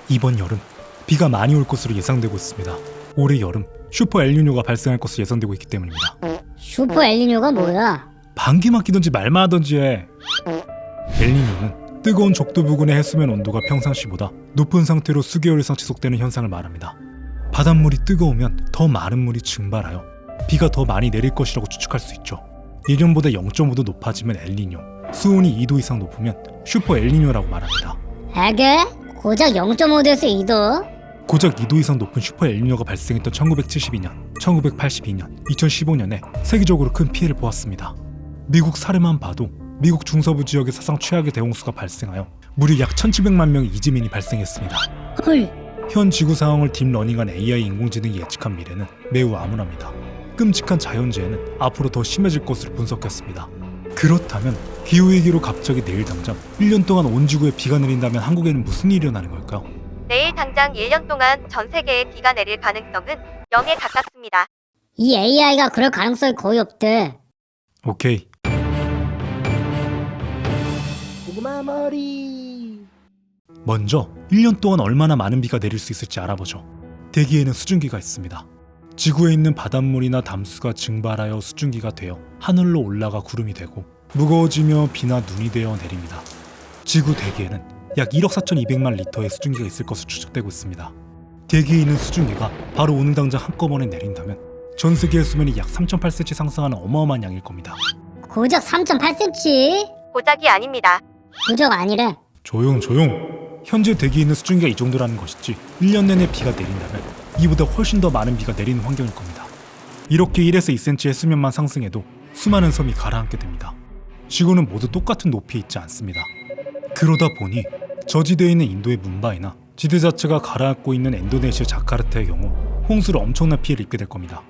이번 여름 비가 많이 올 것으로 예상되고 있습니다. 올해 여름 슈퍼 엘니뇨가 발생할 것으로 예상되고 있기 때문입니다. 슈퍼 엘니뇨가 뭐야? 방귀만 끼던지 말만 하던지 해. 엘니뇨는 뜨거운 적도 부근의 해수면 온도가 평상시보다 높은 상태로 수개월 이상 지속되는 현상을 말합니다. 바닷물이 뜨거우면 더 많은 물이 증발하여 비가 더 많이 내릴 것이라고 추측할 수 있죠. 예년보다 0.5도 높아지면 엘니뇨, 수온이 2도 이상 높으면 슈퍼 엘니뇨라고 말합니다. 에게? 고작 0.5도에서 2도? 고작 2도 이상 높은 슈퍼 엘니뇨가 발생했던 1972년, 1982년, 2015년에 세계적으로 큰 피해를 보았습니다. 미국 사례만 봐도 미국 중서부 지역의 사상 최악의 대홍수가 발생하여 무려 약 1700만 명의 이재민이 발생했습니다. 헐. 현 지구 상황을 딥러닝한 AI 인공지능이 예측한 미래는 매우 암울합니다. 끔찍한 자연재해는 앞으로 더 심해질 것으로 분석했습니다. 그렇다면 기후위기로 갑자기 내일 당장 1년 동안 온 지구에 비가 내린다면 한국에는 무슨 일이 일어나는 걸까요? 내일 당장 1년 동안 전 세계에 비가 내릴 가능성은 0에 가깝습니다. 이 AI가 그럴 가능성이 거의 없대. 오케이. 고구마 머리. 먼저 1년 동안 얼마나 많은 비가 내릴 수 있을지 알아보죠. 대기에는 수증기가 있습니다. 지구에 있는 바닷물이나 담수가 증발하여 수증기가 되어 하늘로 올라가 구름이 되고 무거워지며 비나 눈이 되어 내립니다. 지구 대기에는 약 1억 4,200만 리터의 수증기가 있을 것으로 추측되고 있습니다. 대기에 있는 수증기가 바로 오늘 당장 한꺼번에 내린다면 전 세계의 수면이 약 3.8cm 상승하는 어마어마한 양일 겁니다. 고작 3.8cm? 고작이 아닙니다. 고작 아니래. 조용. 현재 대기에 있는 수증기가 이 정도라는 것이지 1년 내내 비가 내린다면 이보다 훨씬 더 많은 비가 내리는 환경일 겁니다. 이렇게 1에서 2cm의 수면만 상승해도 수많은 섬이 가라앉게 됩니다. 지구는 모두 똑같은 높이에 있지 않습니다. 그러다 보니 저지대에 있는 인도의 뭄바이나 지대 자체가 가라앉고 있는 인도네시아 자카르타의 경우 홍수로 엄청난 피해를 입게 될 겁니다.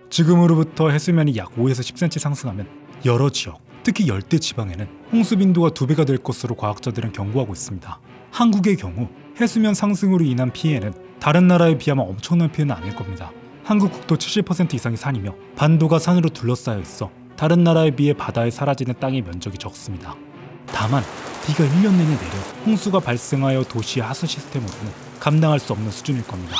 지금으로부터 해수면이 약 5에서 10cm 상승하면 여러 지역, 특히 열대 지방에는 홍수 빈도가 2배가 될 것으로 과학자들은 경고하고 있습니다. 한국의 경우 해수면 상승으로 인한 피해는 다른 나라에 비하면 엄청난 피해는 아닐 겁니다. 한국 국토 70% 이상이 산이며 반도가 산으로 둘러싸여 있어 다른 나라에 비해 바다에 사라지는 땅의 면적이 적습니다. 다만 비가 1년 내내 내려 홍수가 발생하여 도시의 하수 시스템으로는 감당할 수 없는 수준일 겁니다.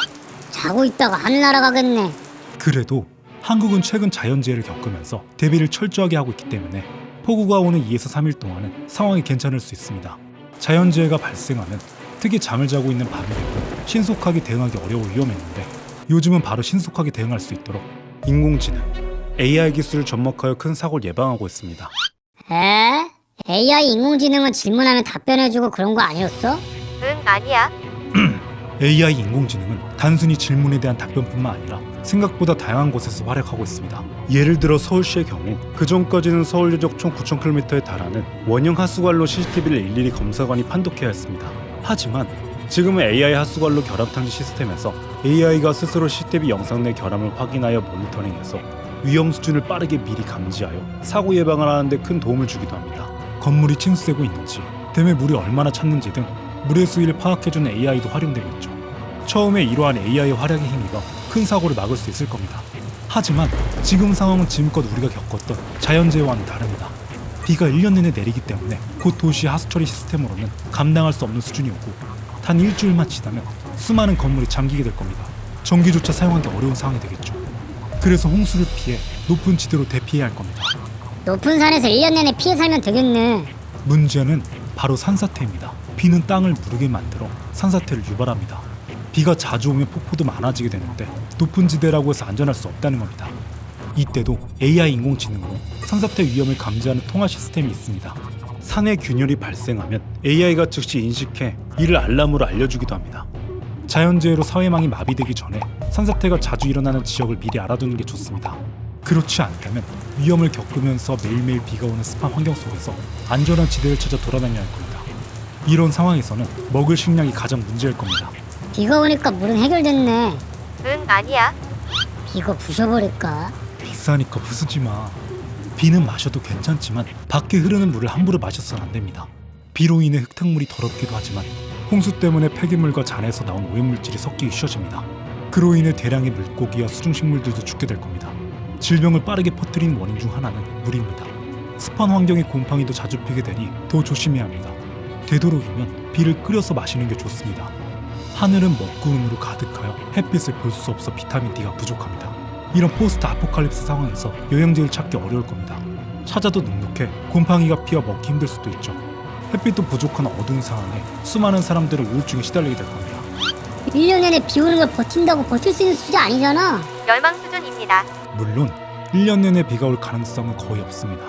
자고 있다가 하늘 날아가겠네. 그래도 한국은 최근 자연재해를 겪으면서 대비를 철저하게 하고 있기 때문에 폭우가 오는 2에서 3일 동안은 상황이 괜찮을 수 있습니다. 자연재해가 발생하면 특히 잠을 자고 있는 밤이 되면 신속하게 대응하기 어려울 위험했는데 요즘은 바로 신속하게 대응할 수 있도록 인공지능, AI 기술을 접목하여 큰 사고를 예방하고 있습니다. 에? AI 인공지능은 질문하면 답변해주고 그런 거 아니었어? 응, 아니야. AI 인공지능은 단순히 질문에 대한 답변뿐만 아니라 생각보다 다양한 곳에서 활약하고 있습니다. 예를 들어 서울시의 경우 그전까지는 서울 유적 총 9,000km에 달하는 원형 하수관로 CCTV를 일일이 검사관이 판독해야 했습니다. 하지만 지금은 AI 하수관로 결함 탐지 시스템에서 AI가 스스로 CCTV 영상 내 결함을 확인하여 모니터링해서 위험 수준을 빠르게 미리 감지하여 사고 예방을 하는 데 큰 도움을 주기도 합니다. 건물이 침수되고 있는지, 댐에 물이 얼마나 찼는지 등 물의 수위를 파악해주는 AI도 활용되고 있죠. 처음에 이러한 AI의 활약에 힘입어 큰 사고를 막을 수 있을 겁니다. 하지만 지금 상황은 지금껏 우리가 겪었던 자연재해와는 다릅니다. 비가 1년 내내 내리기 때문에 곧 도시 하수처리 시스템으로는 감당할 수 없는 수준이 오고 단 일주일만 지나면 수많은 건물이 잠기게 될 겁니다. 전기조차 사용하기 어려운 상황이 되겠죠. 그래서 홍수를 피해 높은 지대로 대피해야 할 겁니다. 높은 산에서 1년 내내 피해 살면 되겠네. 문제는 바로 산사태입니다. 비는 땅을 무르게 만들어 산사태를 유발합니다. 비가 자주 오면 폭포도 많아지게 되는데 높은 지대라고 해서 안전할 수 없다는 겁니다. 이때도 AI 인공지능으로 산사태 위험을 감지하는 통화 시스템이 있습니다. 산에 균열이 발생하면 AI가 즉시 인식해 이를 알람으로 알려주기도 합니다. 자연재해로 사회망이 마비되기 전에 산사태가 자주 일어나는 지역을 미리 알아두는 게 좋습니다. 그렇지 않다면 위험을 겪으면서 매일매일 비가 오는 습한 환경 속에서 안전한 지대를 찾아 돌아다녀야 할 겁니다. 이런 상황에서는 먹을 식량이 가장 문제일 겁니다. 비가 오니까 물은 해결됐네. 응, 아니야. 이거 부셔버릴까? 비싸니까 부수지 마. 비는 마셔도 괜찮지만 밖에 흐르는 물을 함부로 마셔서는 안 됩니다. 비로 인해 흙탕물이 더럽기도 하지만 홍수 때문에 폐기물과 잔에서 나온 오염물질이 섞이기 쉬워집니다. 그로 인해 대량의 물고기와 수중식물들도 죽게 될 겁니다. 질병을 빠르게 퍼뜨리는 원인 중 하나는 물입니다. 습한 환경에 곰팡이도 자주 피게 되니 더 조심해야 합니다. 되도록이면 비를 끓여서 마시는 게 좋습니다. 하늘은 먹구름으로 가득하여 햇빛을 볼 수 없어 비타민 D가 부족합니다. 이런 포스트 아포칼립스 상황에서 영양제를 찾기 어려울 겁니다. 찾아도 눅눅해 곰팡이가 피어 먹기 힘들 수도 있죠. 햇빛도 부족한 어두운 상황에 수많은 사람들은 우울증에 시달리게 될 겁니다. 1년 내내 비 오는 걸 버틴다고 버틸 수 있는 수준이 아니잖아. 멸망 수준입니다. 물론 1년 내내 비가 올 가능성은 거의 없습니다.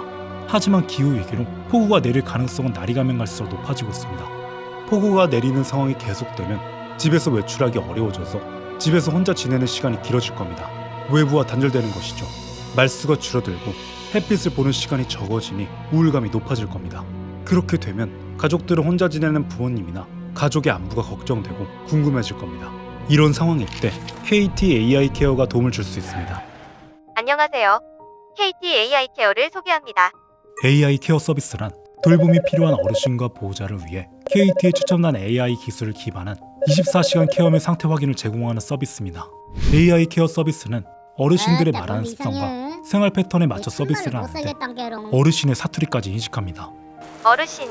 하지만 기후 위기로 폭우가 내릴 가능성은 날이 가면 갈수록 높아지고 있습니다. 폭우가 내리는 상황이 계속되면 집에서 외출하기 어려워져서 집에서 혼자 지내는 시간이 길어질 겁니다. 외부와 단절되는 것이죠. 말수가 줄어들고 햇빛을 보는 시간이 적어지니 우울감이 높아질 겁니다. 그렇게 되면 가족들은 혼자 지내는 부모님이나 가족의 안부가 걱정되고 궁금해질 겁니다. 이런 상황일 때 KT AI 케어가 도움을 줄 수 있습니다. 안녕하세요. KT AI 케어를 소개합니다. AI 케어 서비스란 돌봄이 필요한 어르신과 보호자를 위해 KT에 추천한 AI 기술을 기반한 24시간 케어 및 상태 확인을 제공하는 서비스입니다. AI 케어 서비스는 어르신들의 말하는 습관과 생활 패턴에 맞춰 서비스를 하는데 어르신의 사투리까지 인식합니다. 어르신,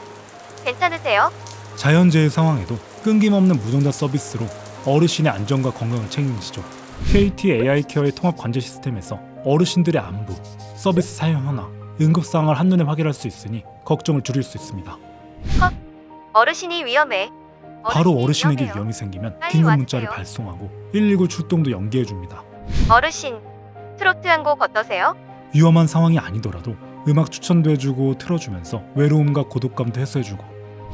괜찮으세요? 자연재해 상황에도 끊김없는 무정자 서비스로 어르신의 안전과 건강을 책임지죠. KT AI 케어의 통합 관제 시스템에서 어르신들의 안부, 서비스 사용 현황, 응급 상황을 한눈에 확인할 수 있으니 걱정을 줄일 수 있습니다. 어르신이 위험해. 바로 어르신에게 위험해요. 위험이 생기면 빨리 긴급 문자를 와주세요. 발송하고 119 출동도 연계해 줍니다. 어르신, 트로트 한 곡 어떠세요? 위험한 상황이 아니더라도 음악 추천도 해주고 틀어주면서 외로움과 고독감도 해소해주고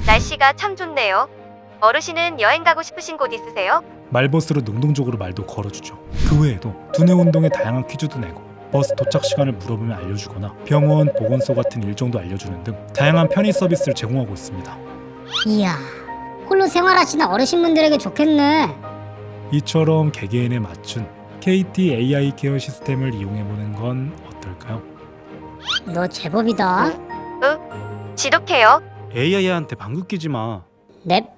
날씨가 참 좋네요. 어르신은 여행 가고 싶으신 곳 있으세요? 말버스로 능동적으로 말도 걸어주죠. 그 외에도 두뇌 운동에 다양한 퀴즈도 내고 버스 도착 시간을 물어보면 알려주거나 병원, 보건소 같은 일정도 알려주는 등 다양한 편의 서비스를 제공하고 있습니다. 이야, 홀로 생활하시는 어르신분들에게 좋겠네. 이처럼 개개인에 맞춘 KT AI 케어 시스템을 이용해보는 건 어떨까요? 너 제법이다. 지독해요. AI한테 방귀 끼지 마. 넵.